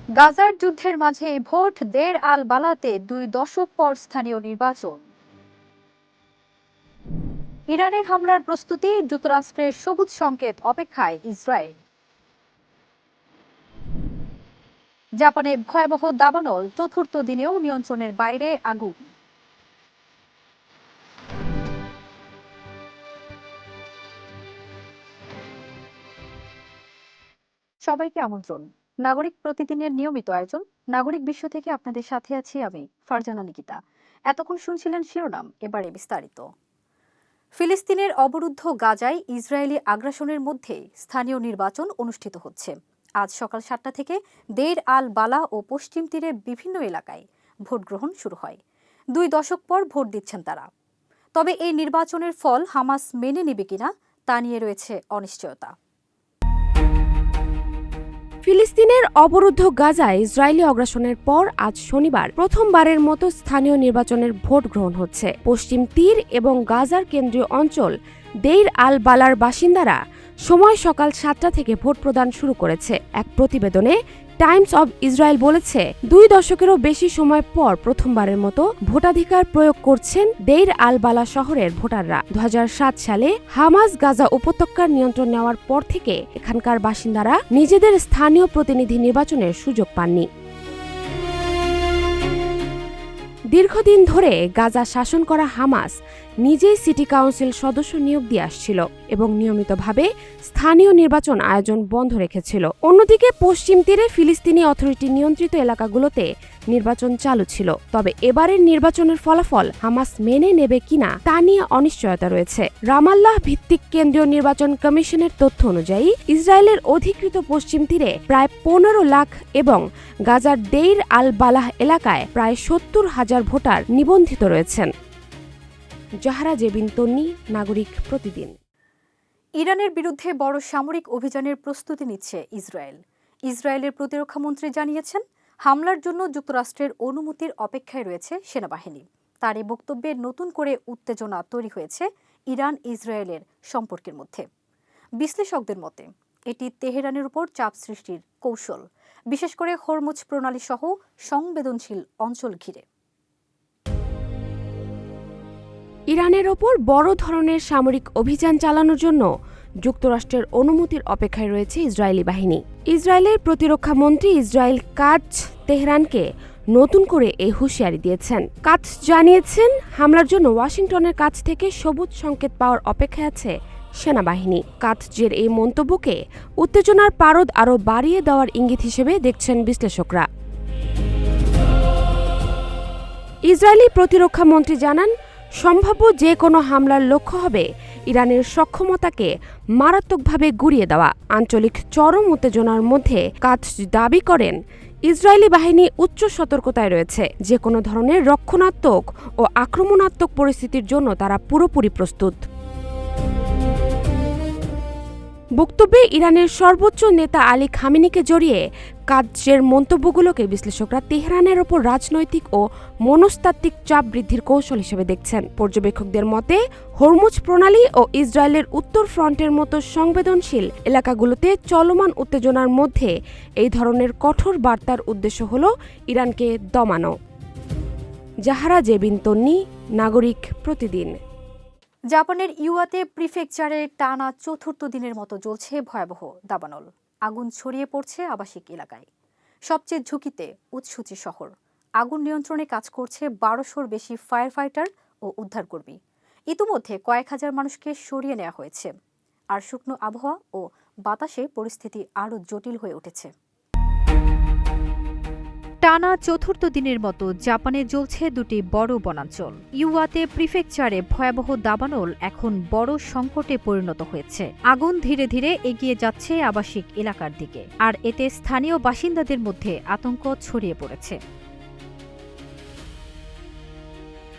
গাজার যুদ্ধের মাঝে ভোট দের আল বালাতে 2 দশক পর স্থানীয় নির্বাচন। ইরানের হামলার প্রস্তুতি, যুক্তরাষ্ট্রের সবুজ সংকেত অপেক্ষায় ইসরায়েল। জাপানে ভয়াবহ দাবানল, চতুর্থ দিনেও নিয়ন্ত্রণের বাইরে আগুন। সবাইকে আমন্ত্রণ। নাগরিক প্রতিদিনের নিয়মিত আয়োজন নাগরিক বিশ্ব থেকে আপনাদের সাথে আছি আমি ফারজানা নিকিতা। এতক্ষণ শুনছিলেন শিরোনাম, এবারে বিস্তারিত। ফিলিস্তিনের অবরুদ্ধ গাজায় ইসরায়েলি আগ্রাসনের মধ্যে স্থানীয় নির্বাচন অনুষ্ঠিত হচ্ছে। আজ সকাল 7টা থেকে দের আল বালা ও পশ্চিম তীরের বিভিন্ন এলাকায় ভোট গ্রহণ শুরু হয়। 2 দশক পর ভোট দিচ্ছেন তারা। তবে এই নির্বাচনের ফল হামাস মেনে নেবে কিনা তা নিয়ে রয়েছে অনিশ্চয়তা। ফিলিস্তিনের অবরুদ্ধ গাজায় ইসরায়েলি আগ্রাসনের পর আজ শনিবার প্রথমবারের মতো স্থানীয় নির্বাচনের ভোট গ্রহণ হচ্ছে। পশ্চিম তীর এবং গাজার কেন্দ্রীয় অঞ্চল দেইর আল বালার বাসিন্দারা সময় সকাল 7টা থেকে ভোট প্রদান শুরু করেছে। এক প্রতিবেদনে টাইমস অব ইসরায়েল বলেছে, 2 দশকেরও বেশি সময় পর প্রথমবারের মতো ভোটাধিকার প্রয়োগ করছেন দেইর আল বালা শহরের ভোটাররা। 2007 সালে হামাস গাজা উপত্যকার নিয়ন্ত্রণ নেওয়ার পর থেকে এখানকার বাসিন্দারা নিজেদের স্থানীয় প্রতিনিধি নির্বাচনের সুযোগ পাননি। দীর্ঘদিন ধরে গাজা শাসন করা হামাস নিজেই সিটি কাউন্সিল সদস্য নিয়োগ দিয়ে আসছিল এবং নিয়মিতভাবে স্থানীয় নির্বাচন আয়োজন বন্ধ রেখেছিল। অন্যদিকে পশ্চিম তীরে ফিলিস্তিনি অথরিটি নিয়ন্ত্রিত এলাকাগুলোতে নির্বাচন চালু ছিল। তবে এবারের নির্বাচনের ফলাফল হামাস মেনে নেবে কিনা তা নিয়ে অনিশ্চয়তা রয়েছে। রামাল্লাহ ভিত্তিক কেন্দ্রীয় নির্বাচন কমিশনের তথ্য অনুযায়ী ইসরায়েলের অধিকৃত পশ্চিম তীরে প্রায় 15 লাখ এবং গাজার দেইর আল বালাহ এলাকায় প্রায় 70,000 ভোটার নিবন্ধিত রয়েছেন। জাহরা জেবিন তন্নি, নাগরিক প্রতিদিন। ইরানের বিরুদ্ধে বড় সামরিক অভিযানের প্রস্তুতি নিচ্ছে ইসরায়েল। ইসরায়েলের প্রতিরক্ষামন্ত্রী জানিয়েছেন, হামলার জন্য যুক্তরাষ্ট্রের অনুমতির অপেক্ষায় রয়েছে সেনাবাহিনী। তার এই বক্তব্যে নতুন করে উত্তেজনা তৈরি হয়েছে ইরান ইসরায়েলের সম্পর্কের মধ্যে। বিশ্লেষকদের মতে এটি তেহরানের উপর চাপ সৃষ্টির কৌশল, বিশেষ করে হরমুজ প্রণালী সহ সংবেদনশীল অঞ্চল ঘিরে। ইরানের ওপর বড় ধরনের সামরিক অভিযান চালানোর জন্য যুক্তরাষ্ট্রের অনুমতির অপেক্ষায় রয়েছে ইসরায়েলি বাহিনী। ইসরায়েলের প্রতিরক্ষা মন্ত্রী ইসরায়েল কাটজ তেহরানকে নতুন করে এই হুঁশিয়ারি দিয়েছেন। কাটজ জানিয়েছেন, হামলার জন্য ওয়াশিংটনের কাছ থেকে সবুজ সংকেত পাওয়ার অপেক্ষায় আছে সেনাবাহিনী। কাটজের এই মন্তব্যকে উত্তেজনার পারদ আরও বাড়িয়ে দেওয়ার ইঙ্গিত হিসেবে দেখছেন বিশ্লেষকরা। ইসরায়েলি প্রতিরক্ষা মন্ত্রী জানান, সম্ভাব্য যে কোনো হামলার লক্ষ্য হবে ইরানের সক্ষমতাকে মারাত্মকভাবে গুঁড়িয়ে দেওয়া। আঞ্চলিক চরম উত্তেজনার মধ্যে কাটজ দাবি করেন, ইসরায়েলি বাহিনী উচ্চ সতর্কতায় রয়েছে। যে কোনো ধরনের রক্ষণাত্মক ও আক্রমণাত্মক পরিস্থিতির জন্য তারা পুরোপুরি প্রস্তুত। বক্তব্যে ইরানের সর্বোচ্চ নেতা আলী খামেনিকে জড়িয়ে কাটজের মন্তব্যগুলোকে বিশ্লেষকরা তেহরানের ওপর রাজনৈতিক ও মনস্তাত্ত্বিক চাপ বৃদ্ধির কৌশল হিসেবে দেখছেন। পর্যবেক্ষকদের মতে হরমুজ প্রণালী ও ইসরায়েলের উত্তর ফ্রন্টের মতো সংবেদনশীল এলাকাগুলোতে চলমান উত্তেজনার মধ্যে এই ধরনের কঠোর বার্তার উদ্দেশ্য হল ইরানকে দমানো। জাহরা জেবিন তন্নি, নাগরিক প্রতিদিন। জাপানের ইউয়াতে প্রিফেকচারে টানা চতুর্থ দিনের মতো জ্বলছে ভয়াবহ দাবানল। আগুন ছড়িয়ে পড়ছে আবাসিক এলাকায়। সবচেয়ে ঝুঁকিতে উৎসুচি শহর। আগুন নিয়ন্ত্রণে কাজ করছে 1200-র বেশি ফায়ার ফাইটার ও উদ্ধারকর্মী। ইতিমধ্যে কয়েক হাজার মানুষকে সরিয়ে নেওয়া হয়েছে। আর শুকনো আবহাওয়া ও বাতাসে পরিস্থিতি আরও জটিল হয়ে উঠেছে। টানা চতুর্থ দিনের মতো জাপানে জ্বলছে দুটি বড় বনাঞ্চল। ইউয়াতে প্রিফেকচারে ভয়াবহ দাবানল এখন বড় সংকটে পরিণত হয়েছে। আগুন ধীরে ধীরে এগিয়ে যাচ্ছে আবাসিক এলাকার দিকে, আর এতে স্থানীয় বাসিন্দাদের মধ্যে আতঙ্ক ছড়িয়ে পড়েছে।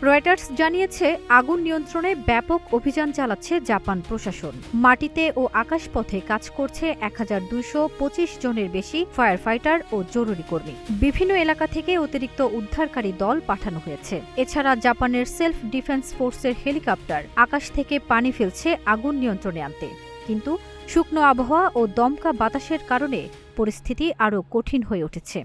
রয়টার্স জানিয়েছে, আগুন নিয়ন্ত্রণে ব্যাপক অভিযান চালাচ্ছে জাপান প্রশাসন। মাটিতে ও আকাশপথে কাজ করছে 1225 জনের বেশি ফায়ার ফাইটার ও জরুরি কর্মী। বিভিন্ন এলাকা থেকে অতিরিক্ত উদ্ধারকারী দল পাঠানো হয়েছে। এছাড়া জাপানের সেলফ ডিফেন্স ফোর্সের হেলিকপ্টার আকাশ থেকে পানি ফেলছে আগুন নিয়ন্ত্রণে আনতে। কিন্তু শুকনো আবহাওয়া ও দমকা বাতাসের কারণে পরিস্থিতি আরও কঠিন হয়ে উঠেছে।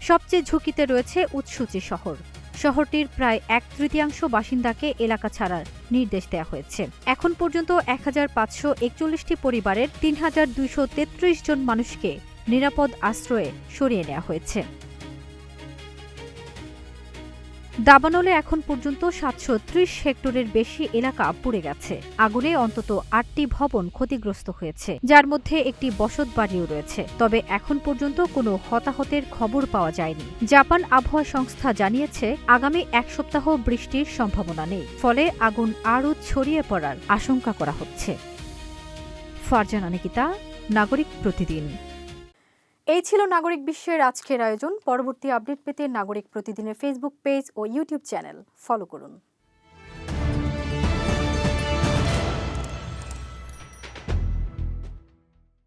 সবচেয়ে ঝুঁকিতে রয়েছে উৎসুচি শহর। শহরটির প্রায় 1/3 বাসিন্দাকে এলাকা ছাড়ার নির্দেশ দেওয়া হয়েছে। এখন পর্যন্ত 1541টি পরিবারের 3233 জন মানুষকে নিরাপদ আশ্রয়ে সরিয়ে নেওয়া হয়েছে। দাবানলে এখন পর্যন্ত 730 হেক্টরের বেশি এলাকা পুড়ে গেছে। আগুনে অন্তত 8টি ভবন ক্ষতিগ্রস্ত হয়েছে, যার মধ্যে একটি বসতবাড়িও রয়েছে। তবে এখন পর্যন্ত কোনো হতাহতের খবর পাওয়া যায়নি। জাপান আবহাওয়া সংস্থা জানিয়েছে আগামী 1 সপ্তাহ বৃষ্টির সম্ভাবনা নেই, ফলে আগুন আরও ছড়িয়ে পড়ার আশঙ্কা করা হচ্ছে। ফারজানা নিকিতা, নাগরিক প্রতিদিন। এই ছিল নাগরিক বিশ্বের আজকের আয়োজন। পরবর্তী আপডেট পেতে নাগরিক প্রতিদিনের ফেসবুক পেজ ও ইউটিউব চ্যানেল ফলো করুন।